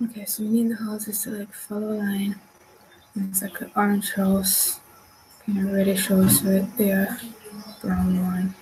Okay, so we need the houses to like follow a line. It's like an orange house, kind of reddish house right there, brown one.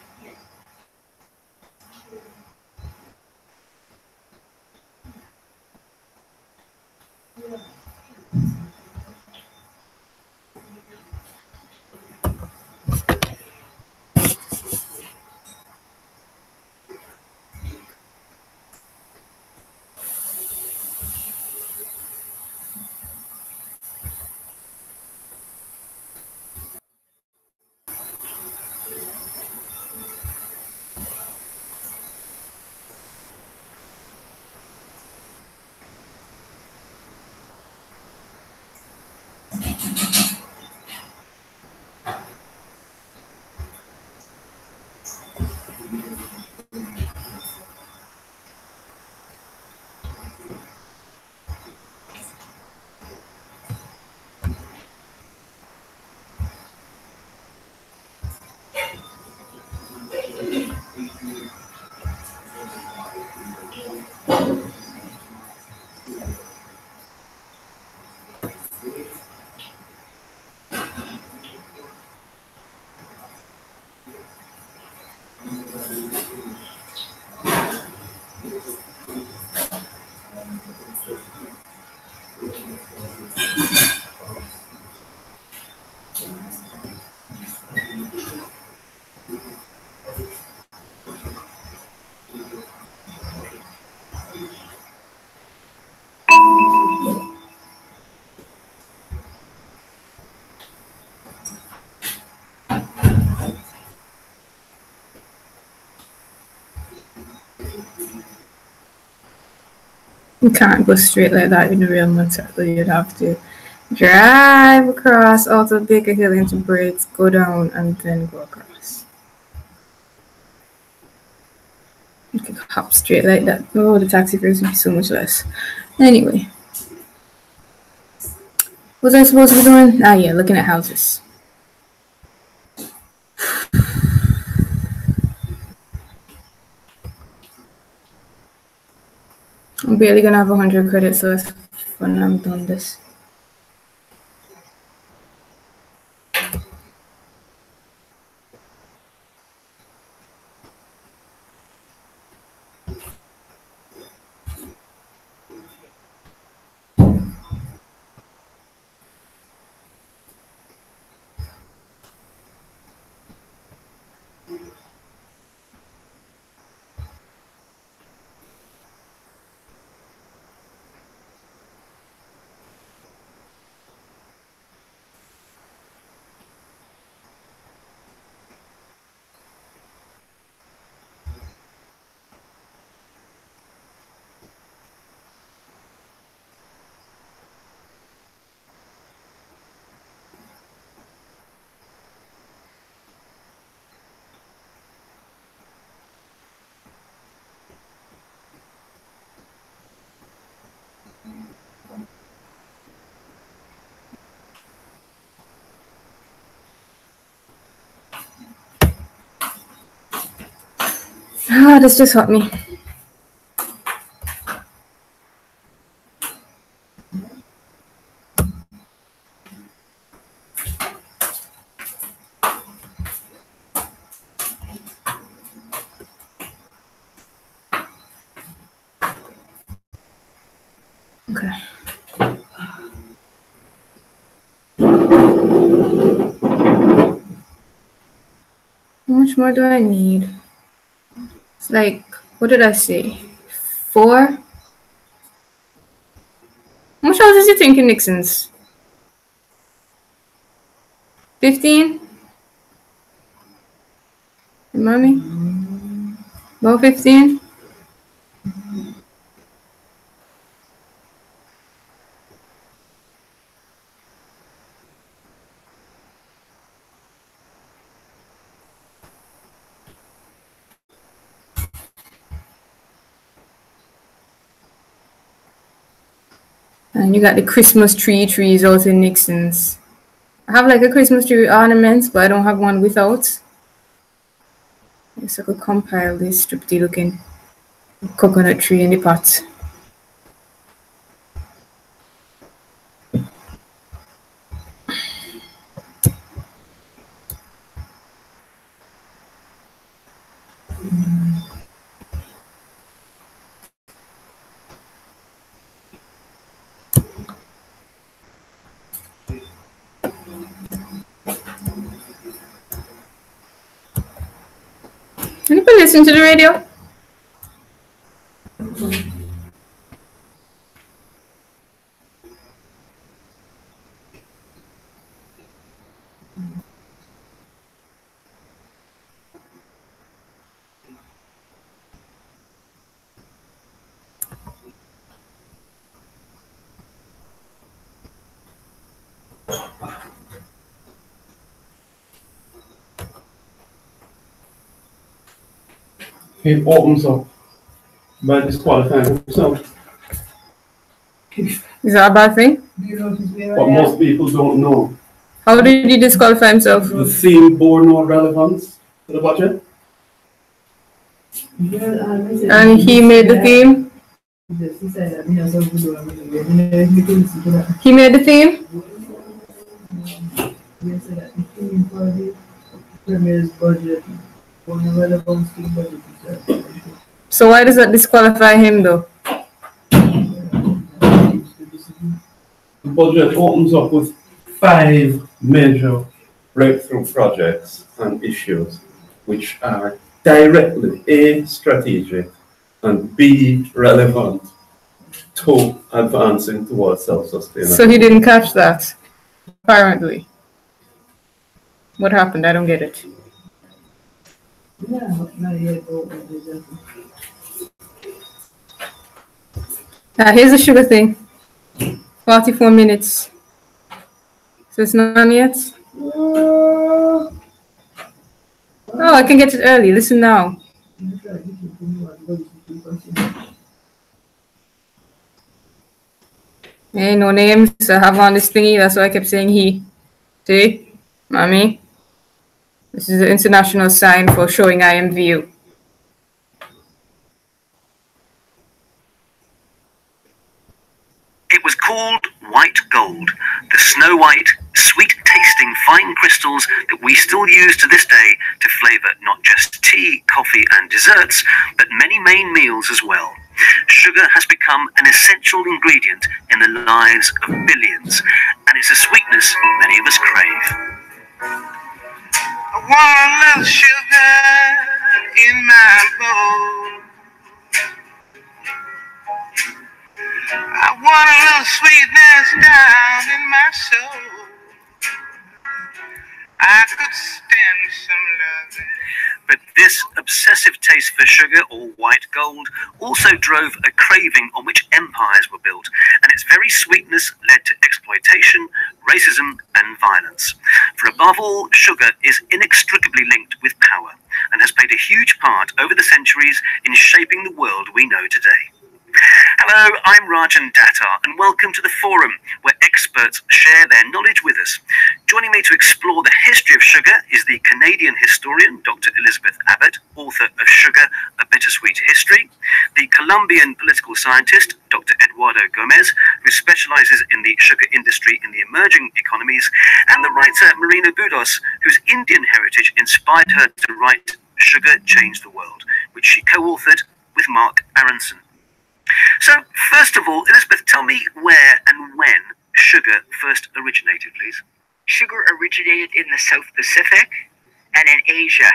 You can't go straight like that in the real motorcycle. You'd have to drive across out of Baker Hill into Braids, go down, and then go across. You could hop straight like that. Oh, the taxi fares would be so much less. Anyway. What was I supposed to be doing? Ah, yeah, looking at houses. I'm barely gonna have 100 credits left when I'm done this. Ah, this just hurt me. Okay. How much more do I need? It's like, what did I say? 4? How much houses do you think in Nixon's? 15? Mommy? About 15? And you got the Christmas trees out in Nixon's. I have like a Christmas tree with ornaments, but I don't have one without. So I could compile this stripty looking coconut tree in the pot. Anybody listen to the radio? It opens up by disqualifying himself. Is that a bad thing? But most people don't know. How did he disqualify himself? The theme bore no relevance to the budget. And he made the theme? He made the theme? So why does that disqualify him though? The budget opens up with 5 major breakthrough projects and issues which are directly A, strategic, and B, relevant to advancing towards self-sustainability. So he didn't catch that, apparently. What happened? I don't get it. Here's the sugar thing. 44 minutes. So it's not on yet? Oh, I can get it early. Listen now. Ain't no names. I have on this thingy. That's why I kept saying he. See? Mommy? This is the international sign for showing I am view. It was called white gold, the snow-white, sweet-tasting fine crystals that we still use to this day to flavour not just tea, coffee and desserts, but many main meals as well. Sugar has become an essential ingredient in the lives of billions, and it's a sweetness many of us crave. I want a little sugar in my bowl. I want a little sweetness down in my soul. I could stand some loving. But this obsessive taste for sugar, or white gold, also drove a craving on which empires were built, and its very sweetness led to exploitation, racism, and violence. For above all, sugar is inextricably linked with power, and has played a huge part over the centuries in shaping the world we know today. Hello, I'm Rajan Datar, and welcome to the forum where experts share their knowledge with us. Joining me to explore the history of sugar is the Canadian historian Dr. Elizabeth Abbott, author of Sugar, A Bittersweet History, the Colombian political scientist Dr. Eduardo Gomez, who specializes in the sugar industry in the emerging economies, and the writer Marina Budos, whose Indian heritage inspired her to write Sugar Changed the World, which she co-authored with Mark Aronson. So, first of all, Elizabeth, tell me where and when sugar first originated, please. Sugar originated in the South Pacific and in Asia.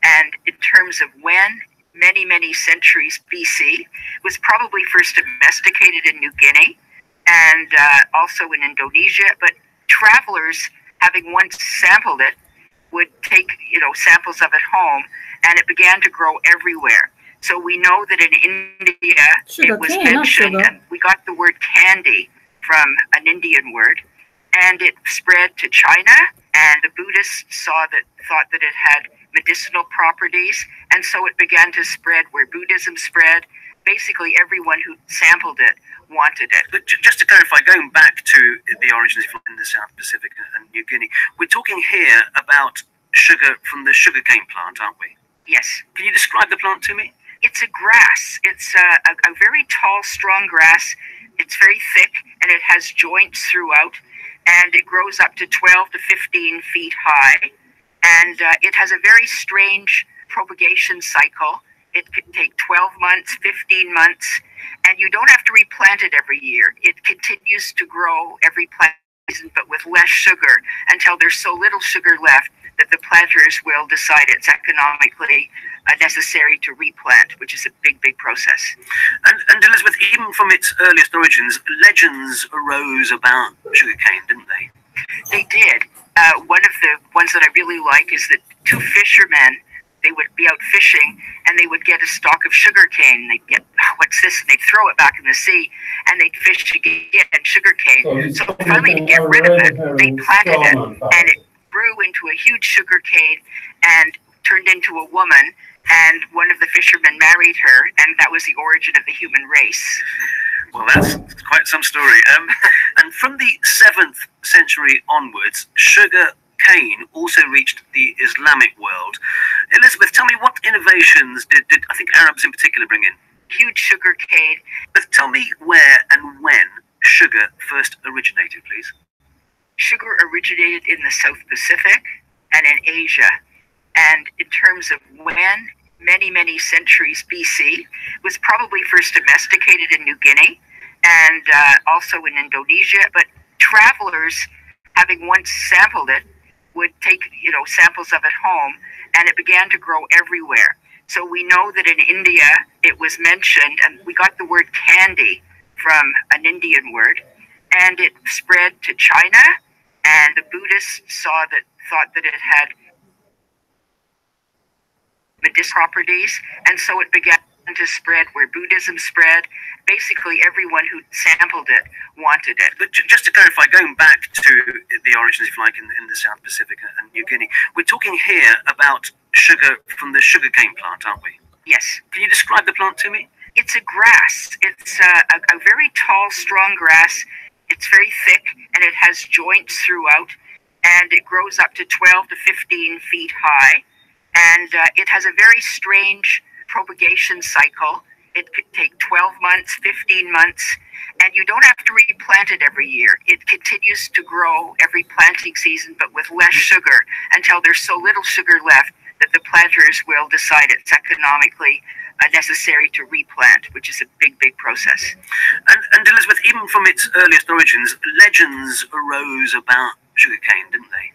And in terms of when, many centuries BC, was probably first domesticated in New Guinea and also in Indonesia. But travelers, having once sampled it, would take samples of it home, and it began to grow everywhere. So we know that in India it was mentioned, and we got the word candy from an Indian word, and it spread to China, and the Buddhists thought that it had medicinal properties, and so it began to spread where Buddhism spread. Basically everyone who sampled it wanted it. But just to clarify, going back to the origins in the South Pacific and New Guinea, we're talking here about sugar from the sugarcane plant, aren't we? Yes. Can you describe the plant to me? It's a grass. It's a very tall, strong grass. It's very thick, and it has joints throughout, and it grows up to 12 to 15 feet high. And it has a very strange propagation cycle. It could take 12 months, 15 months, and you don't have to replant it every year. It continues to grow every plant season, but with less sugar, until there's so little sugar left that the planters will decide it's economically necessary to replant, which is a big process. And Elizabeth, even from its earliest origins, legends arose about sugarcane, didn't they? They did. One of the ones that I really like is that two fishermen, they would be out fishing and they would get a stalk of sugarcane. They'd get, what's this? And they'd throw it back in the sea and they'd fish again sugarcane. So finally, to get rid of it, they planted it, and it grew into a huge sugarcane and turned into a woman. And one of the fishermen married her, and that was the origin of the human race. Well, that's quite some story. And from the 7th century onwards, sugar cane also reached the Islamic world. Elizabeth, tell me, what innovations did I think Arabs in particular bring in? Huge sugar cane. But tell me where and when sugar first originated, please. Sugar originated in the South Pacific and in Asia. And in terms of when, many centuries BC, was probably first domesticated in New Guinea and also in Indonesia. But travelers, having once sampled it, would take samples of it home, and it began to grow everywhere. So we know that in India it was mentioned, and we got the word candy from an Indian word, and it spread to China, and the Buddhists thought that it had medicinal properties, and so it began to spread where Buddhism spread. Basically everyone who sampled it wanted it. But just to clarify, going back to the origins, if you like, in the South Pacific and New Guinea, we're talking here about sugar from the sugarcane plant, aren't we? Yes. Can you describe the plant to me? It's a grass. It's a very tall, strong grass. It's very thick, and it has joints throughout, and it grows up to 12 to 15 feet high. And it has a very strange propagation cycle. It could take 12 months, 15 months, and you don't have to replant it every year. It continues to grow every planting season, but with less sugar, until there's so little sugar left that the planters will decide it's economically necessary to replant, which is a big, big process. And Elizabeth, even from its earliest origins, legends arose about sugarcane, didn't they?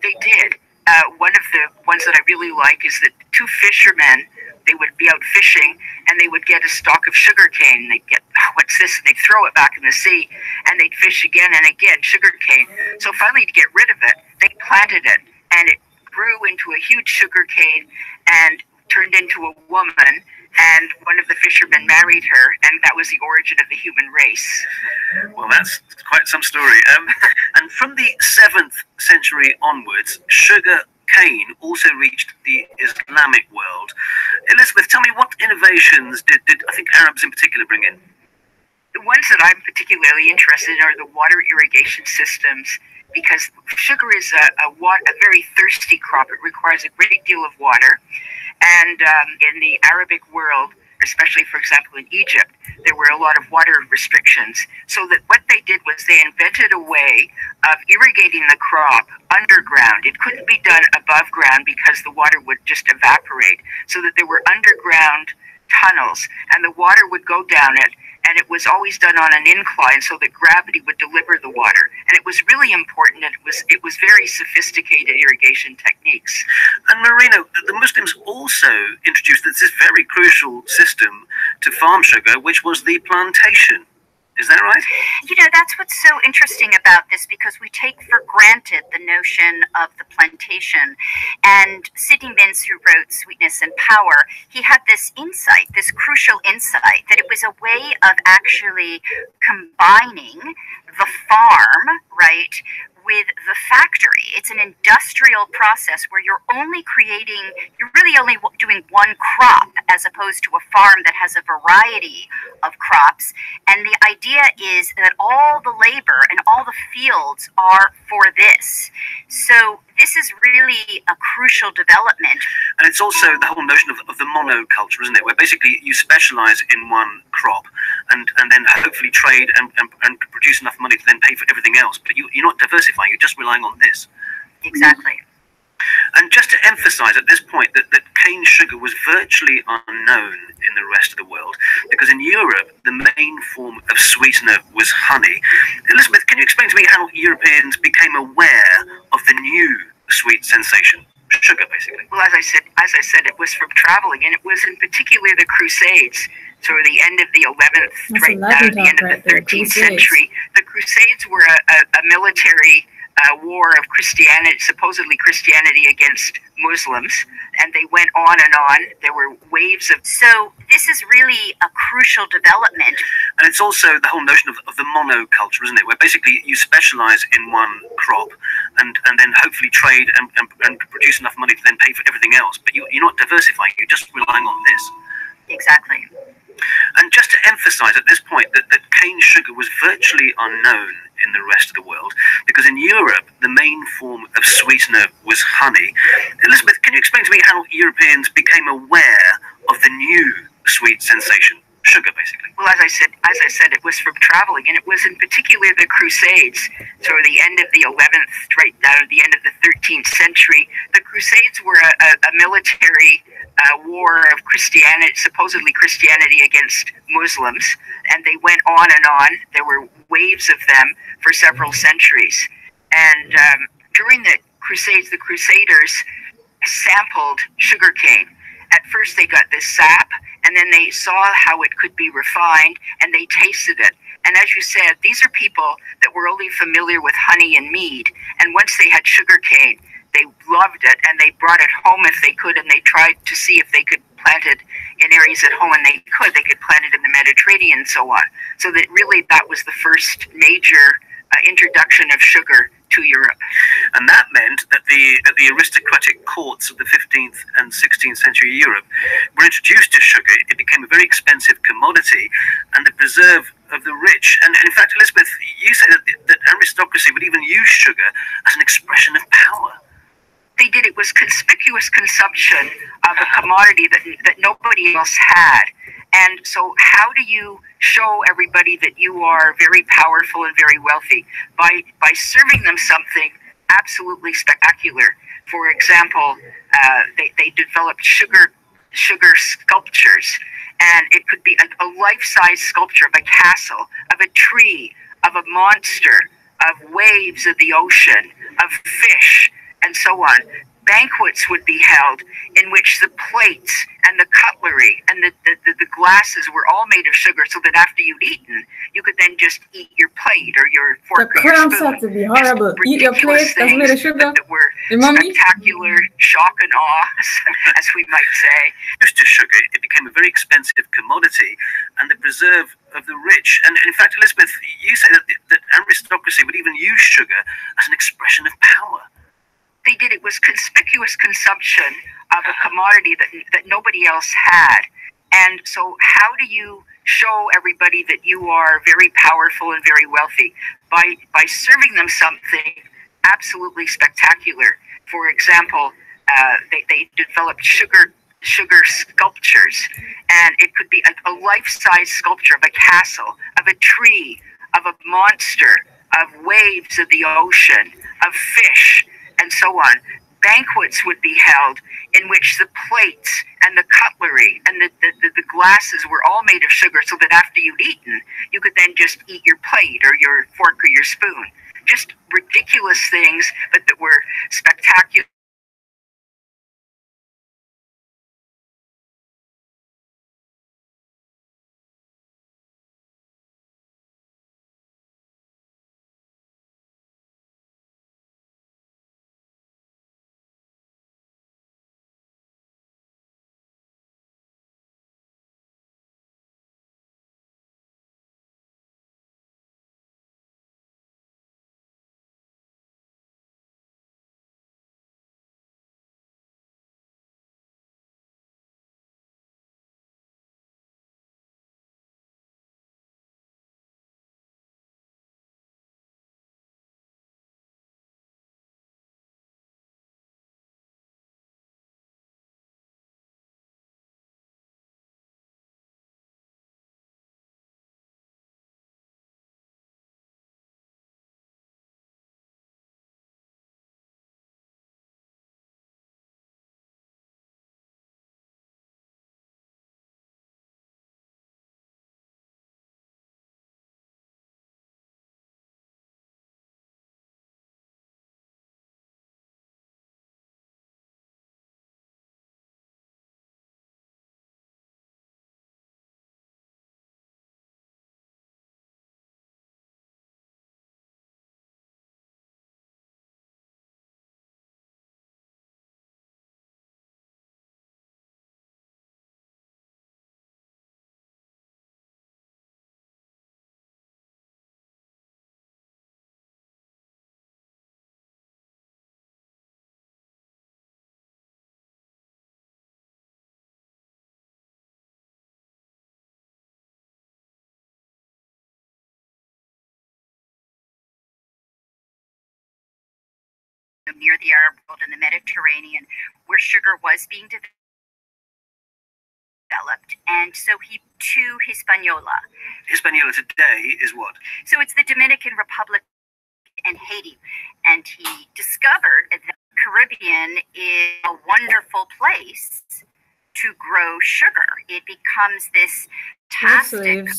They did. One of the ones that I really like is that two fishermen, they would be out fishing and they would get a stalk of sugarcane. They'd get, what's this? And they'd throw it back in the sea, and they'd fish again and again, sugarcane. So finally, to get rid of it, they planted it, and it grew into a huge sugarcane and turned into a woman. And one of the fishermen married her, and that was the origin of the human race. Well, that's quite some story. And from the 7th century onwards, sugar cane also reached the Islamic world. Elizabeth, tell me, what innovations did I think Arabs in particular bring in? The ones that I'm particularly interested in are the water irrigation systems, because sugar is a very thirsty crop. It requires a great deal of water. And in the Arabic world, especially, for example, in Egypt, there were a lot of water restrictions. So that what they did was they invented a way of irrigating the crop underground. It couldn't be done above ground because the water would just evaporate. So that there were underground tunnels, and the water would go down it, and it was always done on an incline so that gravity would deliver the water. And it was really important, and it was very sophisticated irrigation techniques. And Marina, the Muslims also introduced this very crucial system to farm sugar, which was the plantation. Is that right? You know, that's what's so interesting about this, because we take for granted the notion of the plantation. And Sidney Mintz, who wrote Sweetness and Power, he had this insight, this crucial insight, that it was a way of actually combining the farm, right, with the factory. It's an industrial process where you're really only doing one crop, as opposed to a farm that has a variety of crops. And the idea is that all the labor and all the fields are for this. So this is really a crucial development. And it's also the whole notion of the monoculture, isn't it? Where basically you specialize in one crop and then hopefully trade and produce enough money to then pay for everything else. But you're not diversifying, you're just relying on this. Exactly. And just to emphasize at this point that cane sugar was virtually unknown in the rest of the world, because in Europe, the main form of sweetener was honey. Elizabeth, can you explain to me how Europeans became aware of the new sweet sensation? Sugar, basically. Well, as I said, it was from traveling, and it was in particular the Crusades. So at the end of the 11th, right down at the end of the 13th century, the Crusades were a military war of Christianity, supposedly Christianity against Muslims, and they went on and on. There were waves of... So this is really a crucial development. And it's also the whole notion of the monoculture, isn't it? Where basically you specialize in one crop and then hopefully trade and produce enough money to then pay for everything else. But you're not diversifying, you're just relying on this. Exactly. And just to emphasize at this point that cane sugar was virtually unknown in the rest of the world, because in Europe, the main form of sweetener was honey. Elizabeth, can you explain to me how Europeans became aware of the new sweet sensation? Sugar, basically. Well, as I said, it was from traveling, and it was in particular the Crusades. So at the end of the 11th, right down at the end of the 13th century, the Crusades were a military war of Christianity, supposedly Christianity against Muslims, and they went on and on. There were waves of them for several centuries. And during the Crusades, the Crusaders sampled sugarcane. At first, they got this sap, and then they saw how it could be refined, and they tasted it. And as you said, these are people that were only familiar with honey and mead. And once they had sugarcane, they loved it, and they brought it home if they could, and they tried to see if they could plant it in areas at home, and they could. They could plant it in the Mediterranean and so on. So that really that was the first major introduction of sugar to Europe. And that meant that the aristocratic courts of the 15th and 16th century Europe were introduced to sugar. It became a very expensive commodity and the preserve of the rich. And in fact, Elizabeth, you say that aristocracy would even use sugar as an expression of power. They did. It was conspicuous consumption of a commodity that nobody else had. And so how do you show everybody that you are very powerful and very wealthy? By serving them something absolutely spectacular. For example, they developed sugar sculptures, and it could be a life-size sculpture of a castle, of a tree, of a monster, of waves of the ocean, of fish, and so on. Banquets would be held in which the plates and the cutlery and the glasses were all made of sugar, so that after you'd eaten, you could then just eat your plate or your fork or your spoon. To be horrible. Eat your plate that's made of sugar. That were spectacular, shock and awe, as we might say. Used to sugar, it became a very expensive commodity and the preserve of the rich. And in fact, Elizabeth, you say that aristocracy would even use sugar as an expression of power. They did. It was conspicuous consumption of a commodity that nobody else had. And so how do you show everybody that you are very powerful and very wealthy? By serving them something absolutely spectacular. For example, they developed sugar sculptures, and it could be a life-size sculpture of a castle, of a tree, of a monster, of waves of the ocean, of fish, and so on. Banquets would be held in which the plates and the cutlery and the glasses were all made of sugar, so that after you'd eaten, you could then just eat your plate or your fork or your spoon. Just ridiculous things, but that were spectacular. Near the Arab world in the Mediterranean, where sugar was being developed, and so he to Hispaniola. Hispaniola today is what? So it's the Dominican Republic and Haiti, and he discovered that the Caribbean is a wonderful place to grow sugar. It becomes this fantastic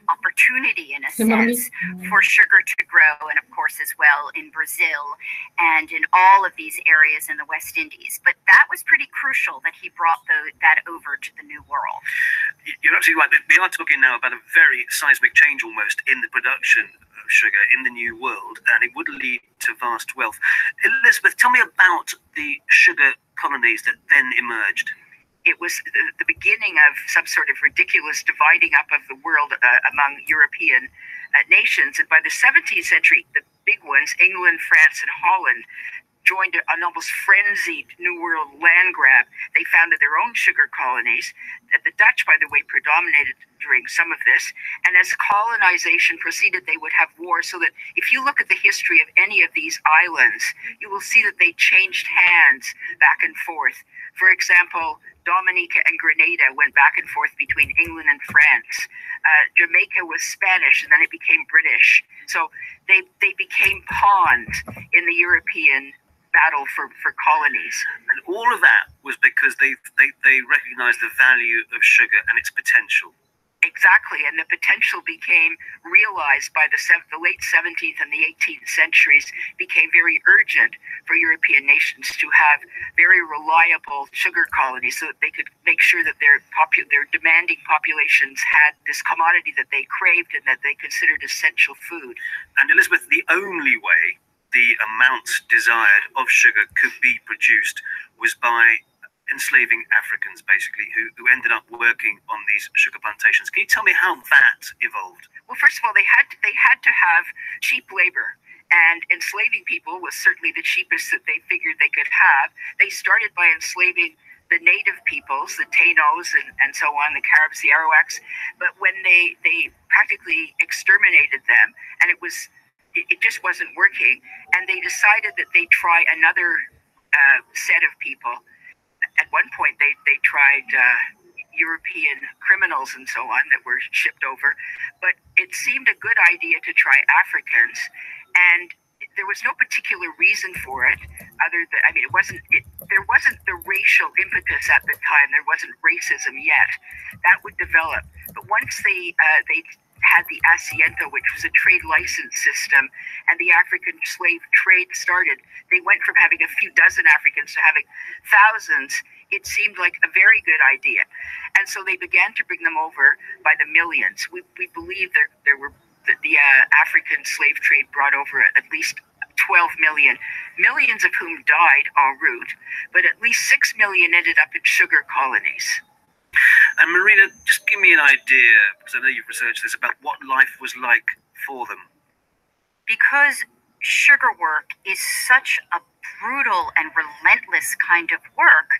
opportunity, in a sense, for sugar to grow, and of course as well in Brazil and in all of these areas in the West Indies. But that was pretty crucial that he brought that over to the New World. You're absolutely right. We are talking now about a very seismic change almost in the production of sugar in the New World, and it would lead to vast wealth. Elizabeth, tell me about the sugar colonies that then emerged. It was the beginning of some sort of ridiculous dividing up of the world among European nations. And by the 17th century, the big ones, England, France, and Holland, joined an almost frenzied New World land grab. They founded their own sugar colonies. The Dutch, by the way, predominated during some of this. And as colonization proceeded, they would have war. So that if you look at the history of any of these islands, you will see that they changed hands back and forth. For example, Dominica and Grenada went back and forth between England and France. Jamaica was Spanish, and then it became British. So they became pawns in the European battle for colonies. And all of that was because they recognized the value of sugar and its potential. Exactly, and the potential became realized by the late 17th and the 18th centuries, became very urgent for European nations to have very reliable sugar colonies so that they could make sure that their demanding populations had this commodity that they craved and that they considered essential food. And Elizabeth, the only way the amounts desired of sugar could be produced was by enslaving Africans, basically, who ended up working on these sugar plantations. Can you tell me how that evolved? Well, first of all, they had to have cheap labor, and enslaving people was certainly the cheapest that they figured they could have. They started by enslaving the native peoples, the Tainos and so on, the Caribs, the Arawaks, but when they practically exterminated them, and it just wasn't working, and they decided that they'd try another set of people. At one point, they tried European criminals and so on that were shipped over, but it seemed a good idea to try Africans, and there was no particular reason for it, other than, I mean, there wasn't the racial impetus at the time. There wasn't racism yet. That would develop, but once they had the asiento, which was a trade license system, and the African slave trade started, they went from having a few dozen Africans to having thousands. It seemed like a very good idea. And so they began to bring them over by the millions. We believe there were the African slave trade brought over at least 12 million, millions of whom died en route, but at least 6 million ended up in sugar colonies. And Marina, just give me an idea, because I know you've researched this, about what life was like for them. Because sugar work is such a brutal and relentless kind of work,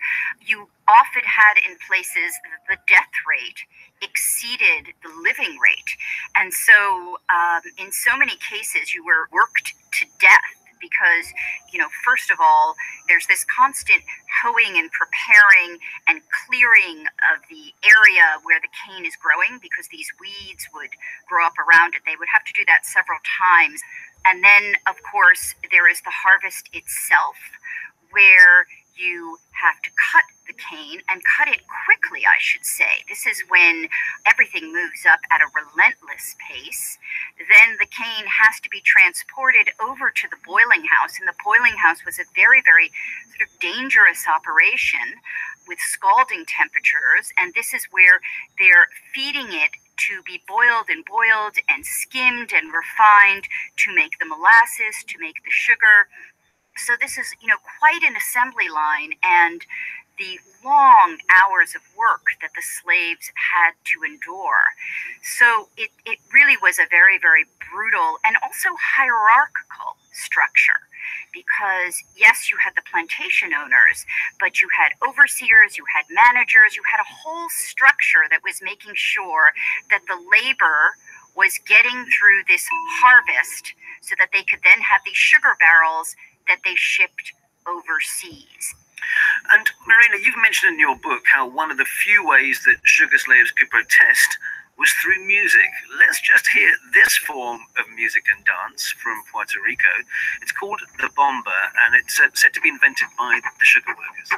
you often had in places the death rate exceeded the living rate. And so in so many cases, you were worked to death because, first of all, there's this constant hoeing and preparing and clearing of the area where the cane is growing because these weeds would grow up around it. They would have to do that several times. And then, of course, there is the harvest itself, where you have to cut the cane and cut it quickly, I should say. This is when everything moves up at a relentless pace. Then the cane has to be transported over to the boiling house. And the boiling house was a very, very sort of dangerous operation with scalding temperatures. And this is where they're feeding it to be boiled and skimmed and refined to make the molasses, to make the sugar. So this is, quite an assembly line, and the long hours of work that the slaves had to endure. So it really was a very, very brutal and also hierarchical structure, because yes, you had the plantation owners, but you had overseers, you had managers, you had a whole structure that was making sure that the labor was getting through this harvest so that they could then have these sugar barrels that they shipped overseas. And Marina, you've mentioned in your book how one of the few ways that sugar slaves could protest was through music. Let's just hear this form of music and dance from Puerto Rico. It's called the bomba, and it's said to be invented by the sugar workers.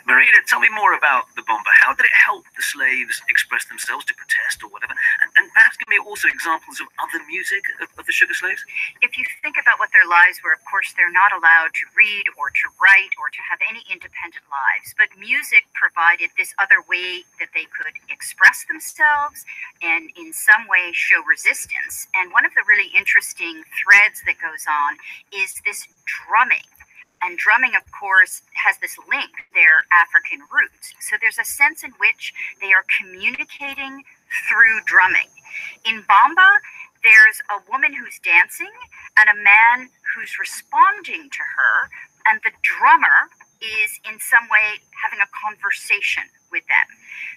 Marina, tell me more about the bomba. How did it help the slaves express themselves, to protest or whatever? And perhaps give me also examples of other music of the sugar slaves? If you think about what their lives were, of course, they're not allowed to read or to write or to have any independent lives. But music provided this other way that they could express themselves and in some way show resistance. And one of the really interesting threads that goes on is this drumming. And drumming, of course, has this link, their African roots. So there's a sense in which they are communicating through drumming. In Bamba, there's a woman who's dancing and a man who's responding to her, and the drummer is in some way having a conversation with them.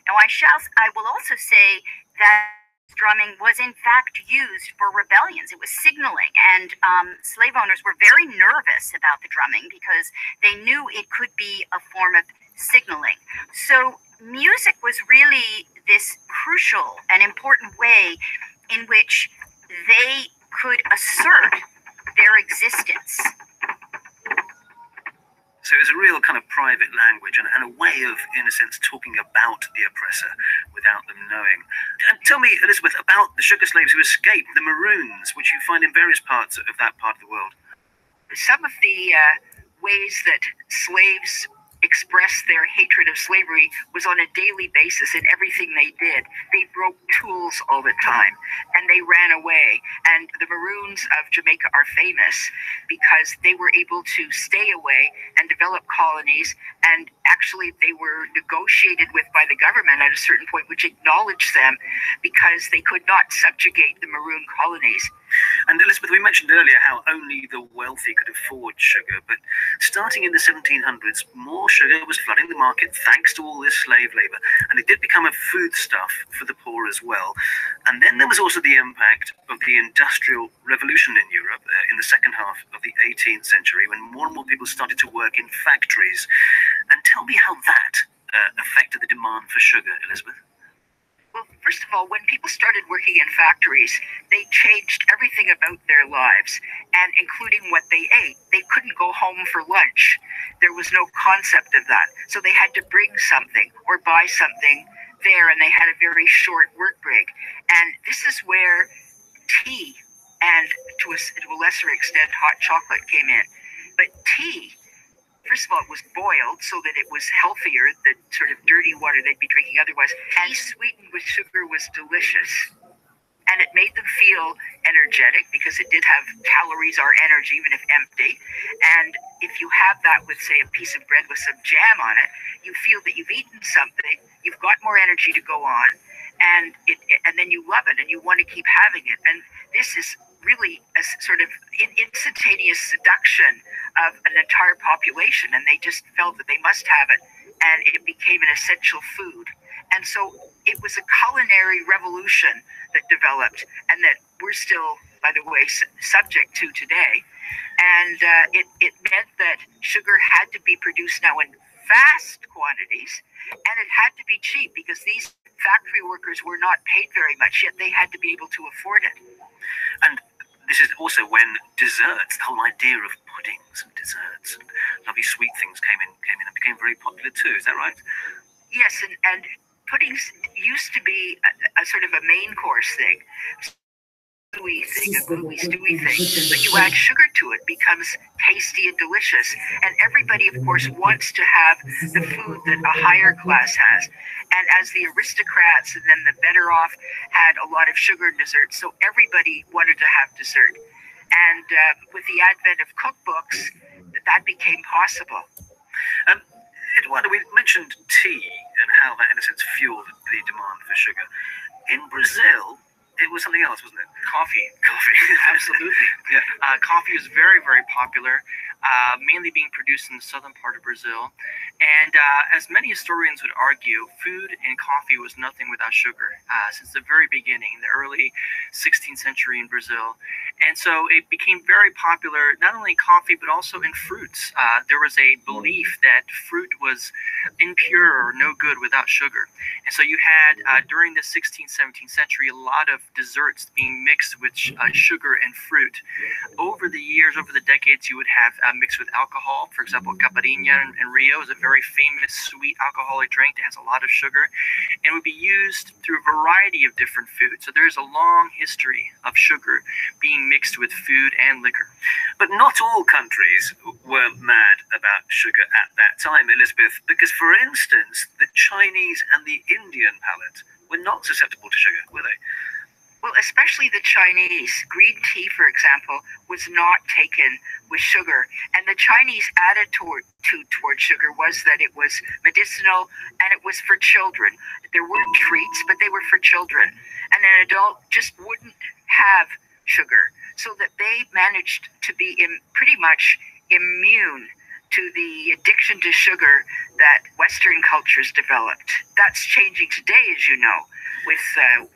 Now, I will also say that drumming was in fact used for rebellions. It was signaling, and slave owners were very nervous about the drumming because they knew it could be a form of signaling. So music was really this crucial and important way in which they could assert their existence. So it was a real kind of private language and a way of, in a sense, talking about the oppressor without them knowing. And tell me, Elizabeth, about the sugar slaves who escaped, the Maroons, which you find in various parts of that part of the world. Some of the ways that slaves expressed their hatred of slavery was on a daily basis in everything they did. They broke tools all the time and they ran away. And the Maroons of Jamaica are famous because they were able to stay away and develop colonies, and actually they were negotiated with by the government at a certain point, which acknowledged them because they could not subjugate the Maroon colonies. And Elizabeth, we mentioned earlier how only the wealthy could afford sugar, but starting in the 1700s, more sugar was flooding the market thanks to all this slave labor, and it did become a foodstuff for the poor as well. And then there was also the impact of the Industrial Revolution in Europe in the second half of the 18th century, when more and more people started to work in factories. And tell me how that affected the demand for sugar, Elizabeth. Well, first of all, when people started working in factories, they changed everything about their lives, and including what they ate. They couldn't go home for lunch. There was no concept of that. So they had to bring something or buy something there, and they had a very short work break. And this is where tea and, to a lesser extent, hot chocolate came in. But tea, first of all, it was boiled so that it was healthier than sort of dirty water they'd be drinking otherwise. Tea sweetened with sugar was delicious. And it made them feel energetic because it did have calories or energy, even if empty. And if you have that with, say, a piece of bread with some jam on it, you feel that you've eaten something, you've got more energy to go on, and then you love it and you want to keep having it. And this is really a sort of instantaneous seduction of an entire population, and they just felt that they must have it, and it became an essential food. And so it was a culinary revolution that developed, and that we're still, by the way, subject to today. And it meant that sugar had to be produced now in vast quantities, and it had to be cheap because these factory workers were not paid very much, yet they had to be able to afford it. And this is also when desserts, the whole idea of puddings and desserts and lovely sweet things came in and became very popular too. Is that right? Yes, and puddings used to be a sort of a main course thing, a gooey, stewy thing. But you add sugar to it, becomes tasty and delicious. And everybody, of course, wants to have the food that a higher class has. And as the aristocrats and then the better off had a lot of sugar and dessert, so everybody wanted to have dessert. And with the advent of cookbooks, that became possible. Eduardo, we mentioned tea and how that, in a sense, fueled the demand for sugar. In Brazil, it was something else, wasn't it? Coffee. Absolutely. Yeah. Coffee is very, very popular, mainly being produced in the southern part of Brazil. And as many historians would argue, food and coffee was nothing without sugar since the very beginning, the early 16th century in Brazil. And so it became very popular, not only in coffee, but also in fruits. There was a belief that fruit was impure or no good without sugar. And so you had, during the 16th, 17th century, a lot of desserts being mixed with sugar and fruit. Over the years, over the decades, you would have mixed with alcohol. For example, caipirinha in Rio is a very famous sweet alcoholic drink that has a lot of sugar, and would be used through a variety of different foods. So there's a long history of sugar being mixed with food and liquor. But not all countries were mad about sugar at that time, Elizabeth, because, for instance, the Chinese and the Indian palate were not susceptible to sugar, were they? Well, especially the Chinese. Green tea, for example, was not taken with sugar. And the Chinese attitude toward sugar was that it was medicinal and it was for children. There were treats, but they were for children. And an adult just wouldn't have sugar. So that they managed to be pretty much immune to the addiction to sugar that Western cultures developed. That's changing today, as you know, with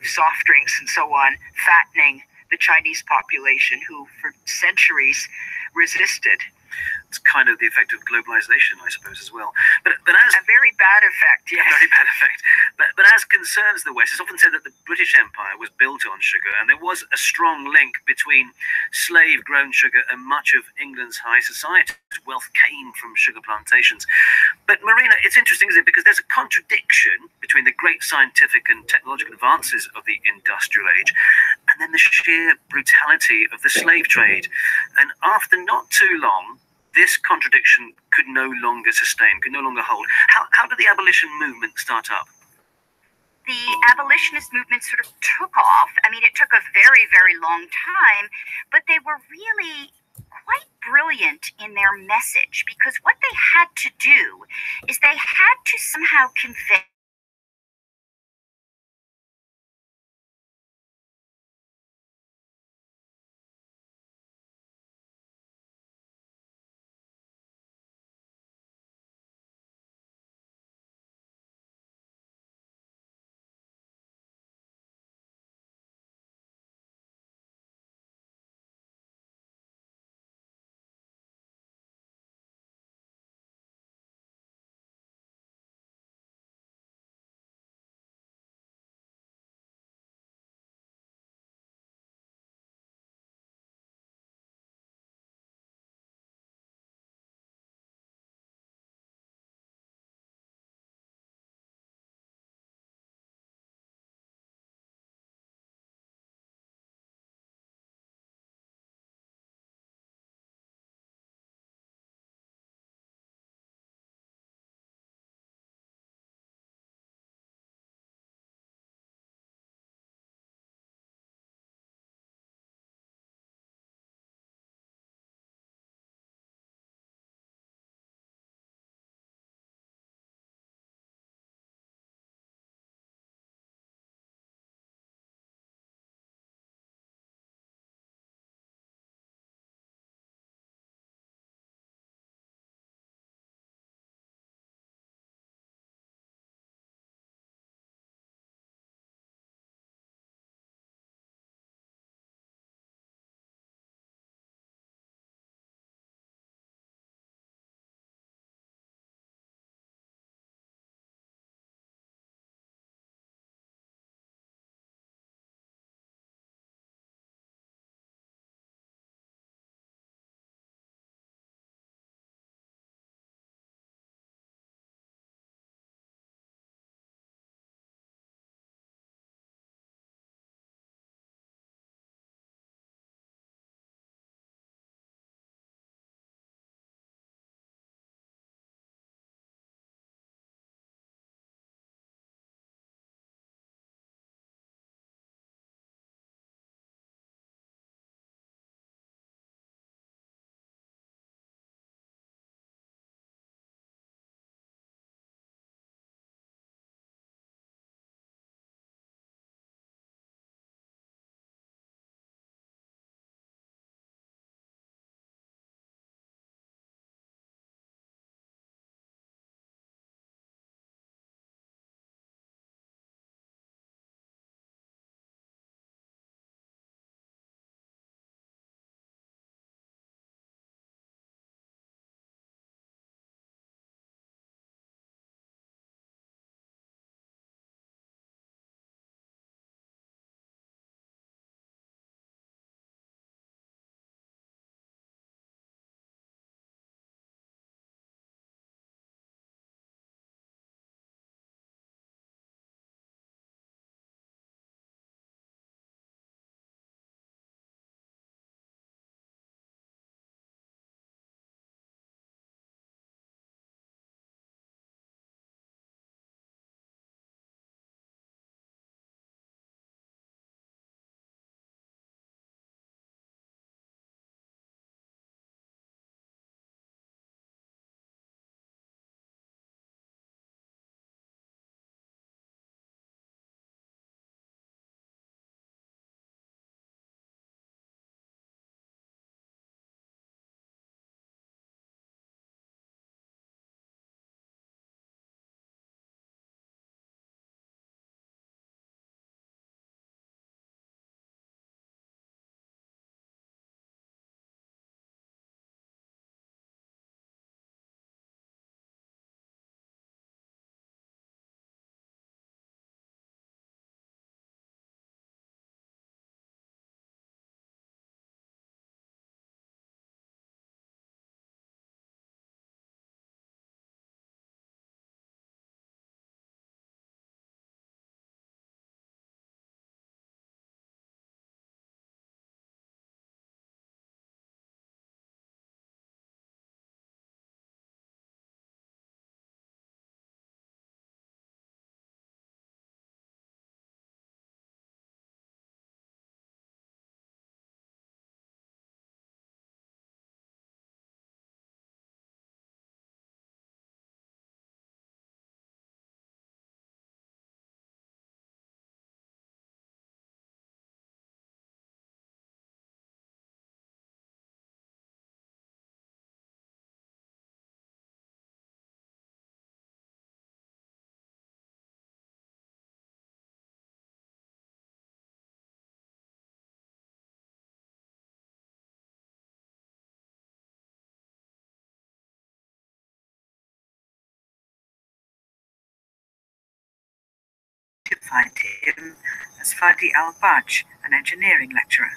soft drinks and so on, fattening the Chinese population who for centuries resisted. It's kind of the effect of globalization, I suppose, as well. But as a very bad effect, yes. A very bad effect. But as concerns the West, it's often said that the British Empire was built on sugar, and there was a strong link between slave-grown sugar and much of England's high society. Wealth came from sugar plantations. But Marina, it's interesting, isn't it? Because there's a contradiction between the great scientific and technological advances of the industrial age and then the sheer brutality of the slave trade. And after not too long, this contradiction could no longer sustain, could no longer hold. How did the abolition movement start up? The abolitionist movement sort of took off. I mean, it took a very, very long time, but they were really quite brilliant in their message, because what they had to do is they had to somehow convey identified him as Fadi al-Baj, an engineering lecturer.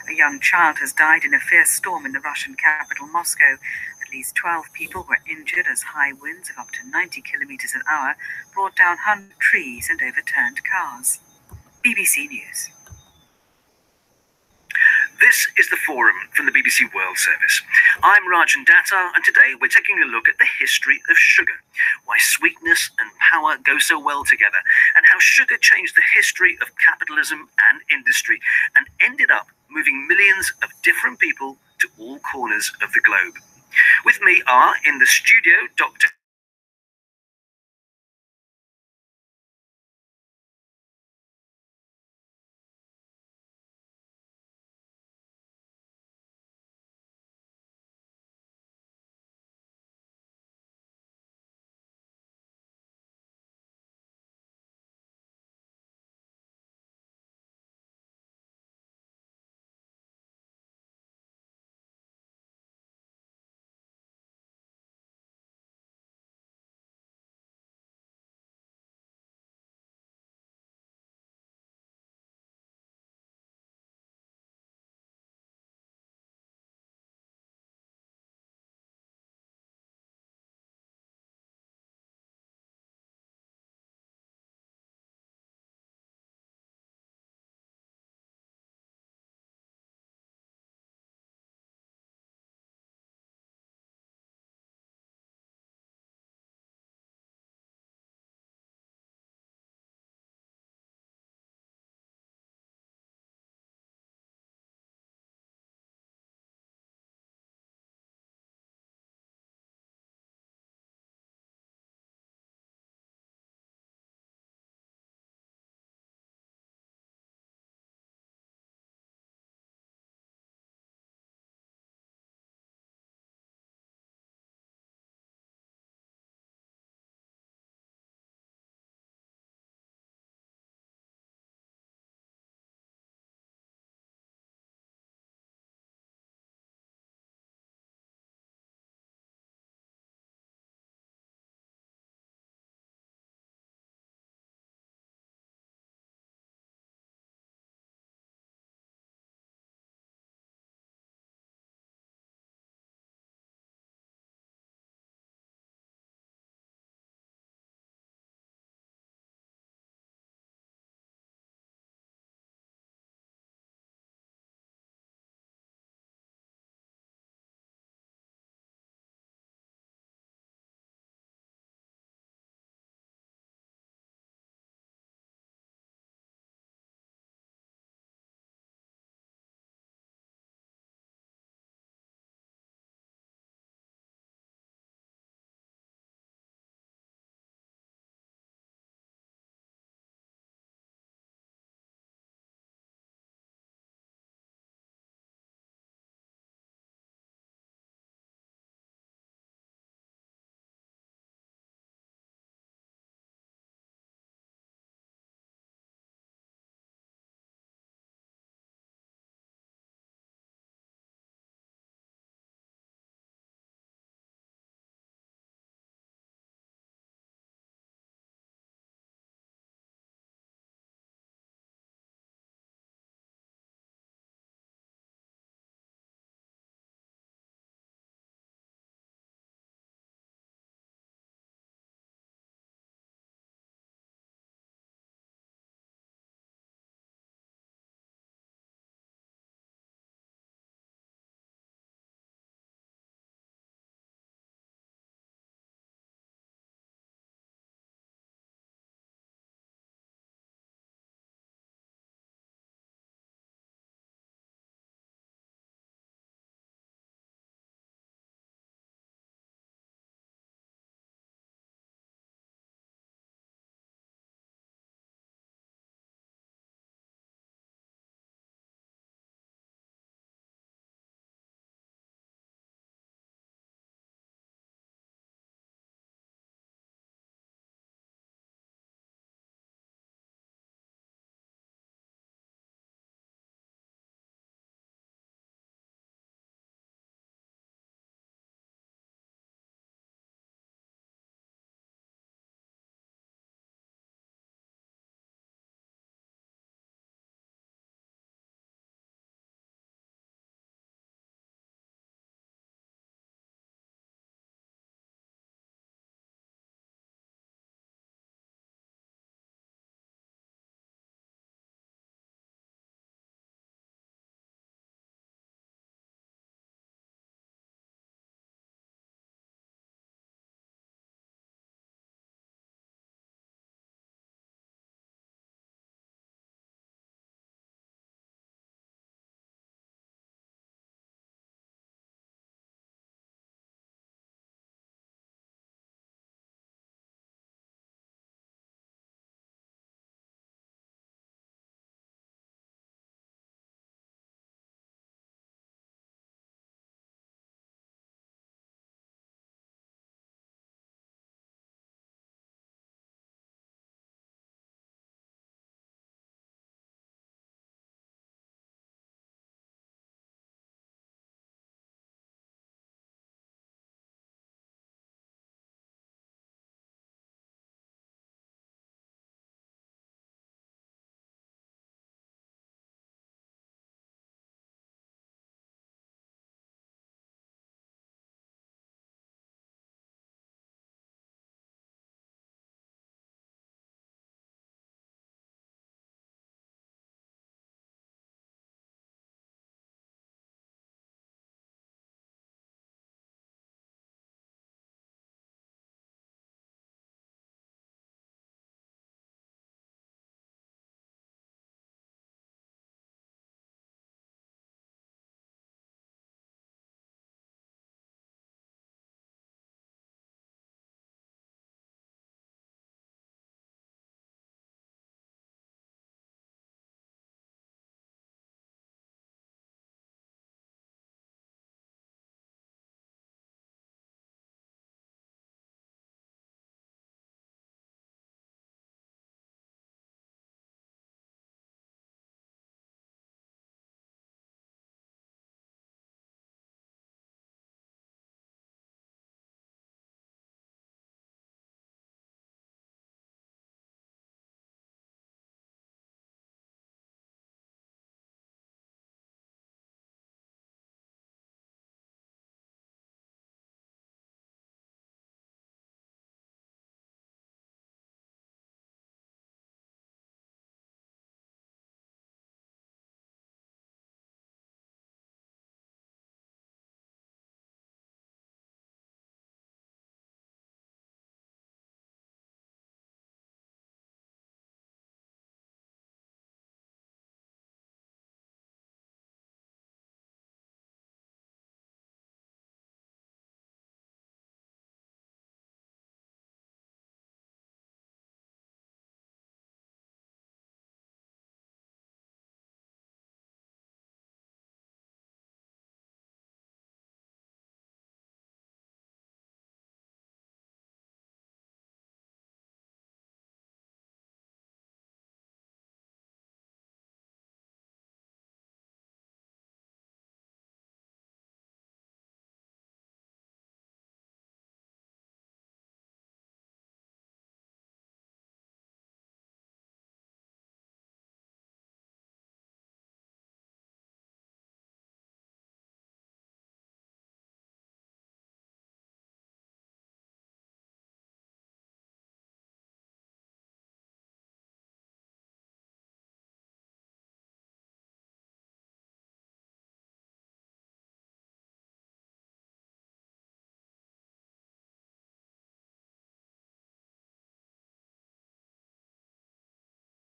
A young child has died in a fierce storm in the Russian capital, Moscow. At least 12 people were injured as high winds of up to 90 kilometers an hour brought down 100 trees and overturned cars. BBC News. This is the Forum from the BBC World Service. I'm Rajan Datta, and today we're taking a look at the history of sugar, why sweetness and power go so well together, and how sugar changed the history of capitalism and industry and ended up moving millions of different people to all corners of the globe. With me are in the studio Dr.